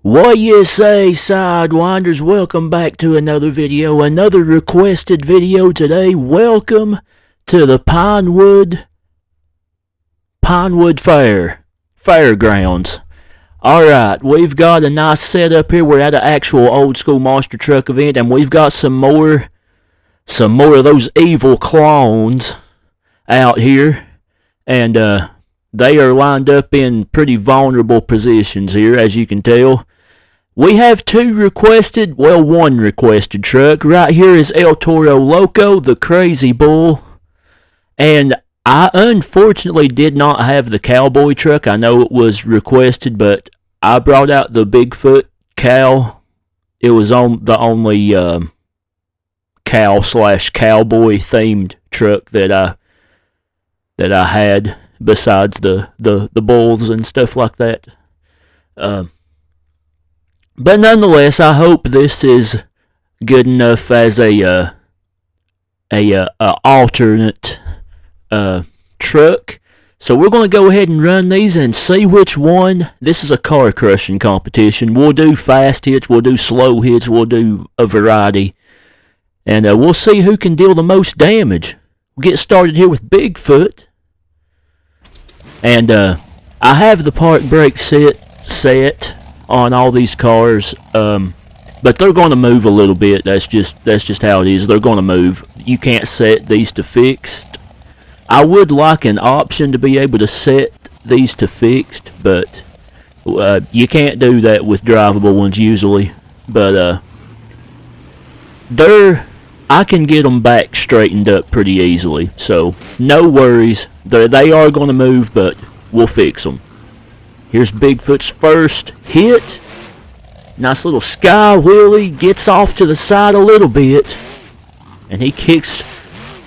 What you say, Sidewinders? Welcome back to another video, another requested video today. Welcome to the Pinewood Fairgrounds. Alright, we've got a nice setup here. We're at an actual old school monster truck event, and we've got some more of those evil clones out here. And they are lined up in pretty vulnerable positions here, as you can tell. We have one requested truck. Right here is El Toro Loco, the Crazy Bull. And I unfortunately did not have the cowboy truck. I know it was requested, but I brought out the Bigfoot cow. It was on the only cow/cowboy themed truck that I had, besides the bulls and stuff like that. But nonetheless, I hope this is good enough as a alternate truck. So we're going to go ahead and run these and see which one. This is a car crushing competition. We'll do fast hits, we'll do slow hits, we'll do a variety. And we'll see who can deal the most damage. We'll get started here with Bigfoot. And I have the park brake set on all these cars, but they're going to move a little bit. That's just how it is. They're going to move. You can't set these to fixed. I would like an option to be able to set these to fixed, but you can't do that with drivable ones usually. But I can get them back straightened up pretty easily, so no worries. They are going to move, but we'll fix them. Here's Bigfoot's first hit. Nice little sky wheelie. Gets off to the side a little bit. And he kicks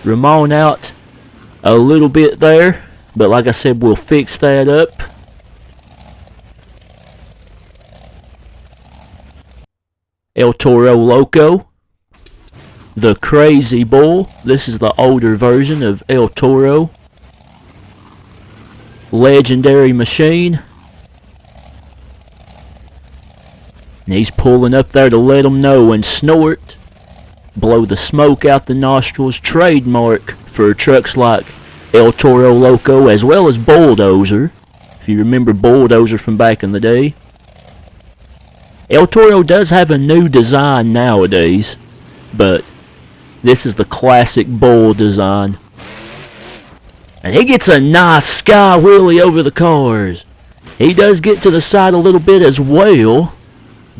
Ramon out a little bit there. But like I said, we'll fix that up. El Toro Loco, the Crazy Bull. This is the older version of El Toro. Legendary machine. And he's pulling up there to let them know and snort. Blow the smoke out the nostrils. Trademark for trucks like El Toro Loco, as well as Bulldozer. If you remember Bulldozer from back in the day. El Toro does have a new design nowadays, but this is the classic Bull design. And he gets a nice sky wheelie over the cars. He does get to the side a little bit as well,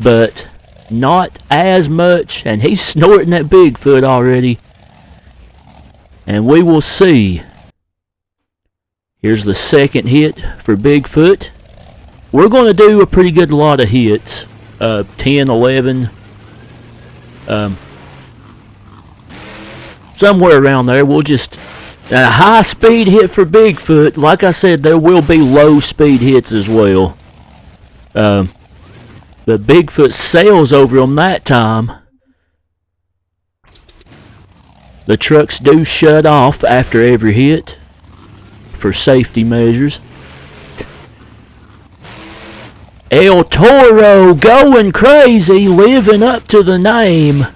but not as much. And he's snorting that Bigfoot already. And we will see. Here's the second hit for Bigfoot. We're going to do a pretty good lot of hits. 10, 11. Somewhere around there. We'll just... a high speed hit for Bigfoot. Like I said, there will be low speed hits as well. But Bigfoot sails over them that time. The trucks do shut off after every hit for safety measures. El Toro going crazy, living up to the name.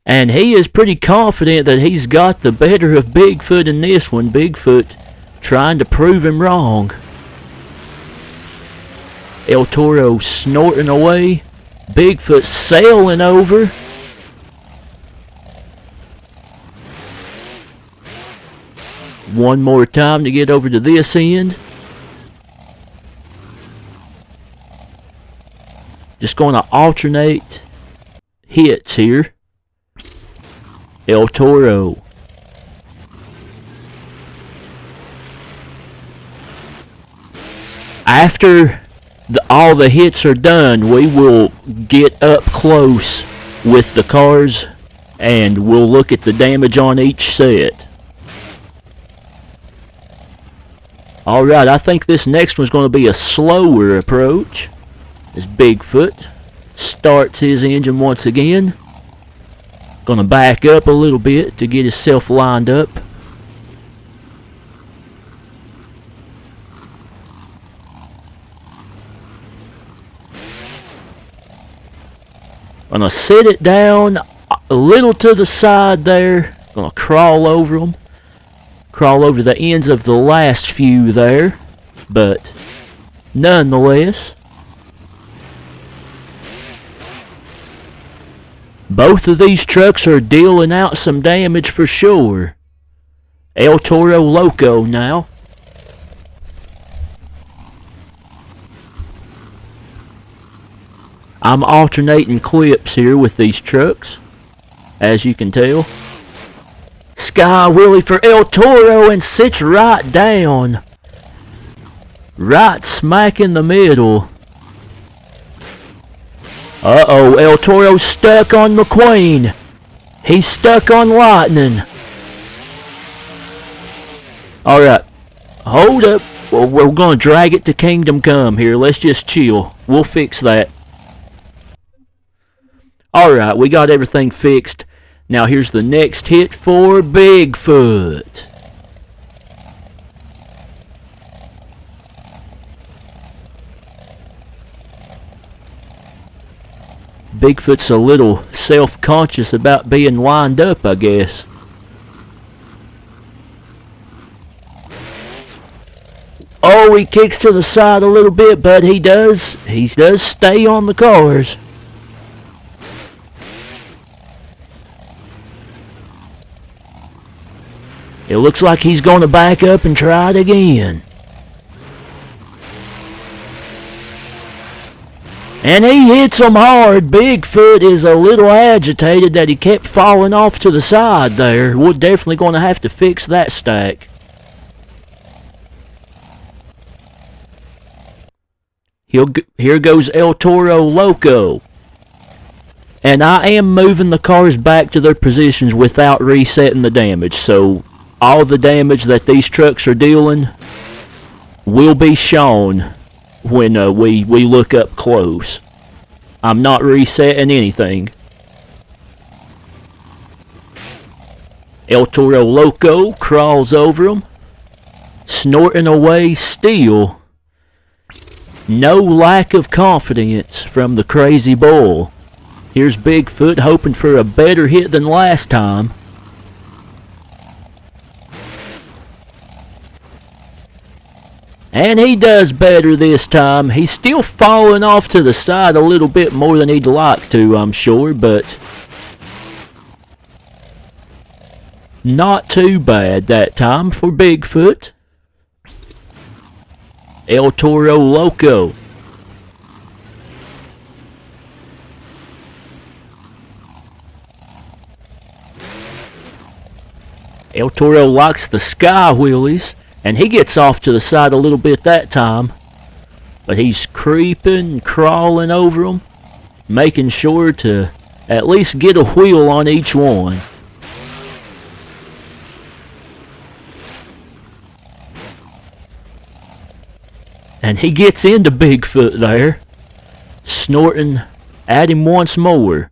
And he is pretty confident that he's got the better of Bigfoot in this one. Bigfoot trying to prove him wrong. El Toro snorting away. Bigfoot sailing over. One more time to get over to this end. Just going to alternate hits here. El Toro. After all the hits are done, we will get up close with the cars and we'll look at the damage on each set. Alright, I think this next one's going to be a slower approach. As Bigfoot starts his engine once again. Gonna back up a little bit to get himself lined up. Gonna sit it down a little to the side there. Gonna crawl over them. Crawl over the ends of the last few there. But nonetheless, both of these trucks are dealing out some damage for sure. El Toro Loco now. I'm alternating clips here with these trucks, as you can tell. Sky Willie for El Toro and sits right down. Right smack in the middle. Uh-oh, El Toro's stuck on McQueen. He's stuck on Lightning. Alright, hold up. Well, we're gonna drag it to Kingdom Come here. Let's just chill. We'll fix that. Alright, we got everything fixed. Now here's the next hit for Bigfoot. Bigfoot's a little self-conscious about being lined up, I guess. Oh, he kicks to the side a little bit, but he does stay on the cars. It looks like he's going to back up and try it again. And he hits him hard. Bigfoot is a little agitated that he kept falling off to the side there. We're definitely going to have to fix that stack. Here goes El Toro Loco. And I am moving the cars back to their positions without resetting the damage. So all the damage that these trucks are dealing will be shown when we look up close. I'm not resetting anything. El Toro Loco crawls over him, snorting away still. No lack of confidence from the crazy bull. Here's Bigfoot hoping for a better hit than last time. And he does better this time. He's still falling off to the side a little bit more than he'd like to, I'm sure, but not too bad that time for Bigfoot. El Toro Loco. El Toro likes the sky wheelies. And he gets off to the side a little bit that time. But he's creeping, crawling over them, making sure to at least get a wheel on each one. And he gets into Bigfoot there, snorting at him once more.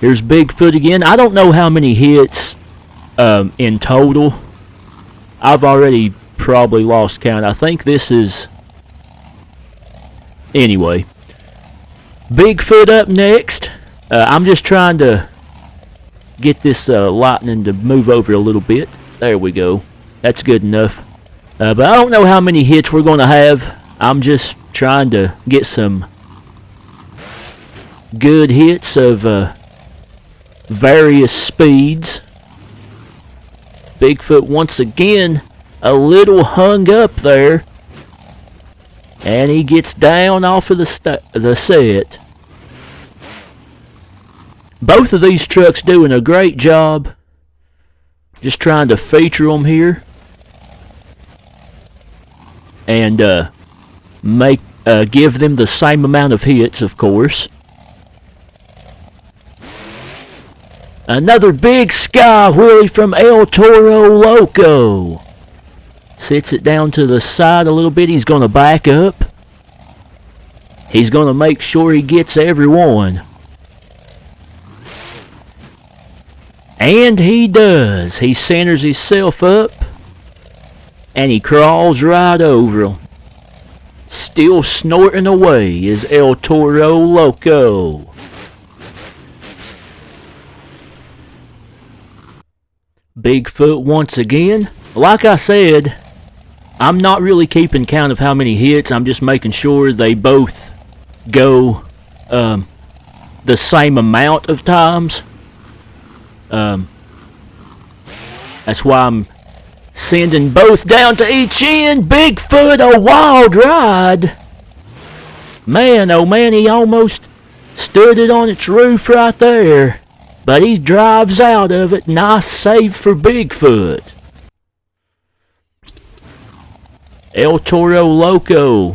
Here's Bigfoot again. I don't know how many hits in total. I've already probably lost count. I think this is... Anyway. Bigfoot up next. I'm just trying to get this lightning to move over a little bit. There we go. That's good enough. But I don't know how many hits we're going to have. I'm just trying to get some good hits of various speeds. Bigfoot once again a little hung up there. And he gets down off of the set. Both of these trucks doing a great job. Just trying to feature them here. And give them the same amount of hits, of course. Another big sky wheelie from El Toro Loco. Sits it down to the side a little bit. He's going to back up. He's going to make sure he gets everyone. And he does. He centers himself up. And he crawls right over him. Still snorting away is El Toro Loco. Bigfoot once again. Like I said, I'm not really keeping count of how many hits. I'm just making sure they both go the same amount of times. That's why I'm sending both down to each end. Bigfoot, a wild ride. Man, oh man, he almost stood it on its roof right there. But he drives out of it. Nice save for Bigfoot. El Toro Loco.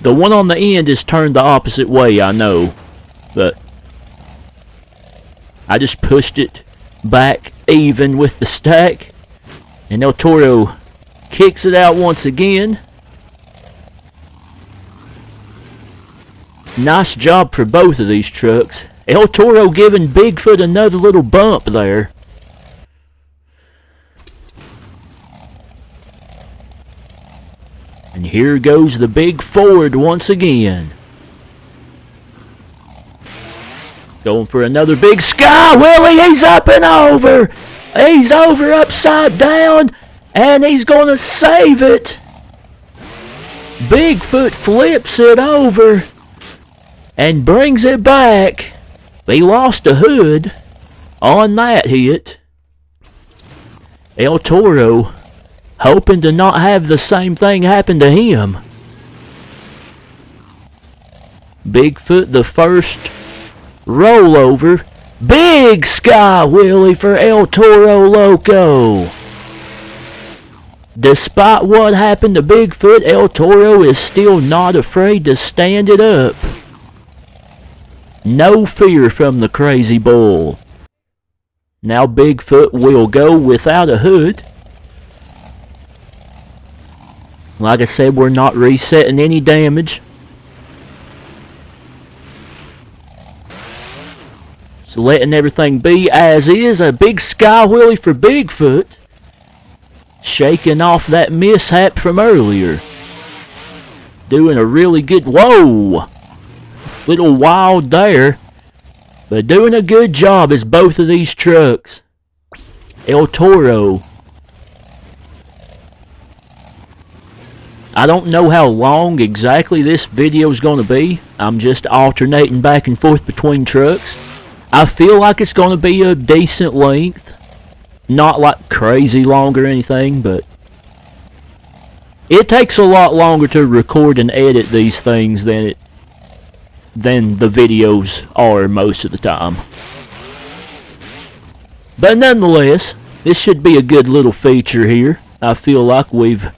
The one on the end is turned the opposite way, I know. But I just pushed it back even with the stack. And El Toro kicks it out once again. Nice job for both of these trucks. El Toro giving Bigfoot another little bump there. And here goes the big Ford once again. Going for another big Sky Willie. He's up and over. He's over upside down. And he's going to save it. Bigfoot flips it over. And brings it back. He lost a hood on that hit. El Toro hoping to not have the same thing happen to him. Bigfoot the first rollover. Big Sky Willie for El Toro Loco. Despite what happened to Bigfoot, El Toro is still not afraid to stand it up. No fear from the crazy bull. Now Bigfoot will go without a hood. Like I said, we're not resetting any damage. So letting everything be as is. A big Sky Willie for Bigfoot. Shaking off that mishap from earlier. Doing a really good... Whoa! Little wild there. But doing a good job as both of these trucks. El Toro. I don't know how long exactly this video is going to be. I'm just alternating back and forth between trucks. I feel like it's going to be a decent length. Not like crazy long or anything, but it takes a lot longer to record and edit these things than the videos are most of the time. But nonetheless, this should be a good little feature here. I feel like we've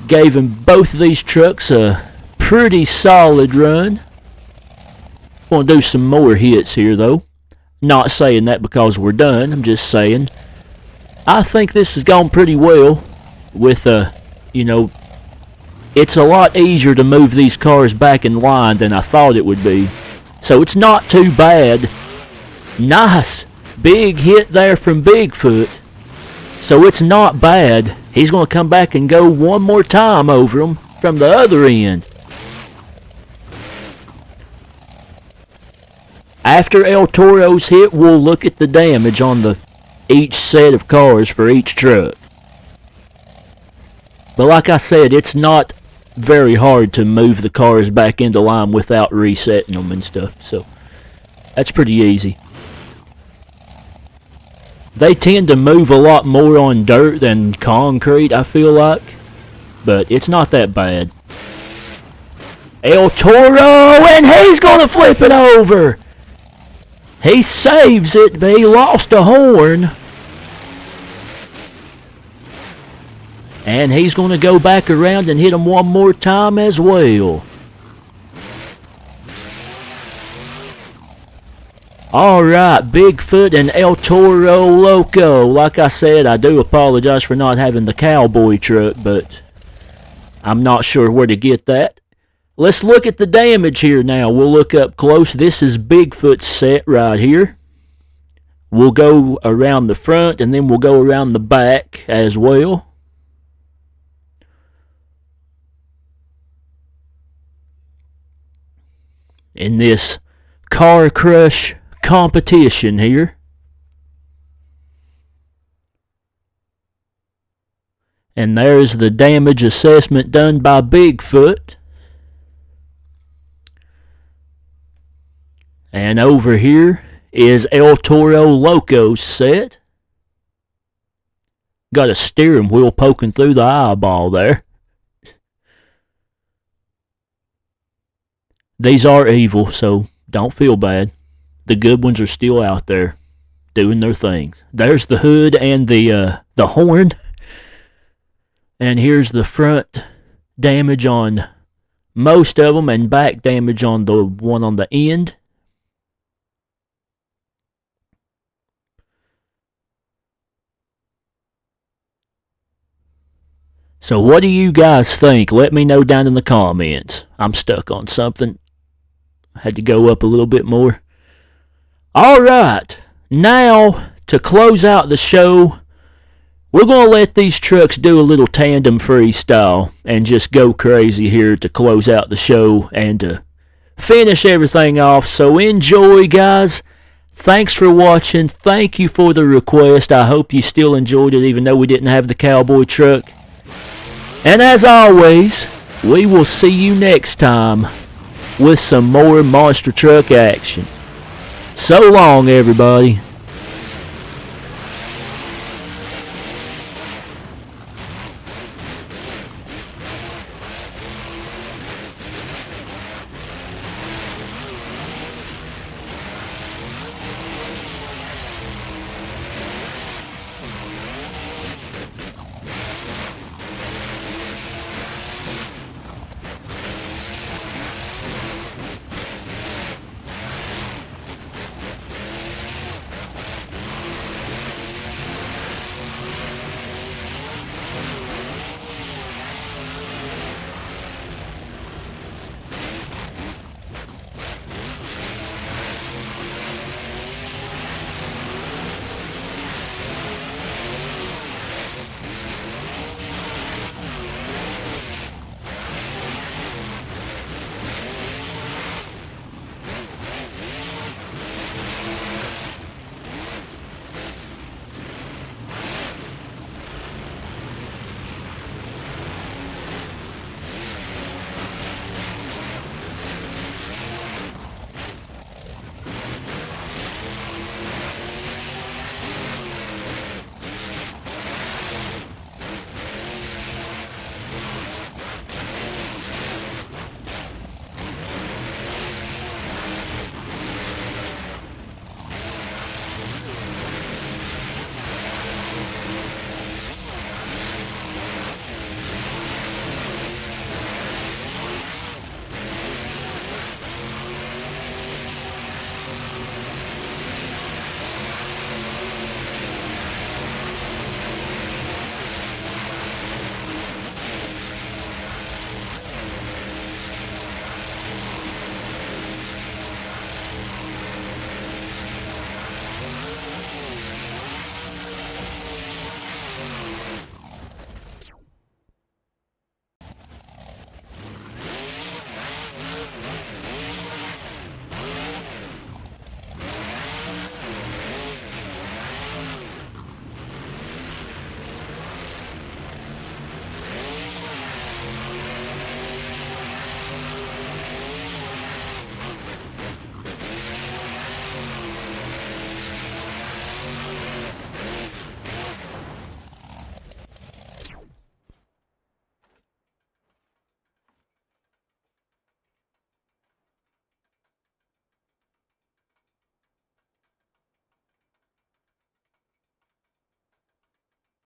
given both of these trucks a pretty solid run. Gonna do some more hits here though. Not saying that because we're done. I'm just saying I think this has gone pretty well with it's a lot easier to move these cars back in line than I thought it would be. So it's not too bad. Nice big hit there from Bigfoot. So it's not bad. He's going to come back and go one more time over him from the other end. After El Toro's hit, we'll look at the damage on each set of cars for each truck. But like I said, it's not very hard to move the cars back into line without resetting them and stuff. So that's pretty easy. They tend to move a lot more on dirt than concrete, I feel like. But it's not that bad. El Toro, and he's going to flip it over. He saves it, but he lost a horn. And he's going to go back around and hit him one more time as well. Alright, Bigfoot and El Toro Loco. Like I said, I do apologize for not having the cowboy truck, but I'm not sure where to get that. Let's look at the damage here now. We'll look up close. This is Bigfoot's set right here. We'll go around the front and then we'll go around the back as well. In this car crush competition here. And there's the damage assessment done by Bigfoot. And over here is El Toro Loco's set. Got a steering wheel poking through the eyeball there. These are evil, so don't feel bad. The good ones are still out there doing their things. There's the hood and the horn. And here's the front damage on most of them and back damage on the one on the end. So what do you guys think? Let me know down in the comments. I'm stuck on something. Had to go up a little bit more. Alright, now to close out the show, we're going to let these trucks do a little tandem freestyle and just go crazy here to close out the show and to finish everything off. So enjoy, guys. Thanks for watching. Thank you for the request. I hope you still enjoyed it even though we didn't have the cowboy truck. And as always, we will see you next time with some more monster truck action. So long, everybody.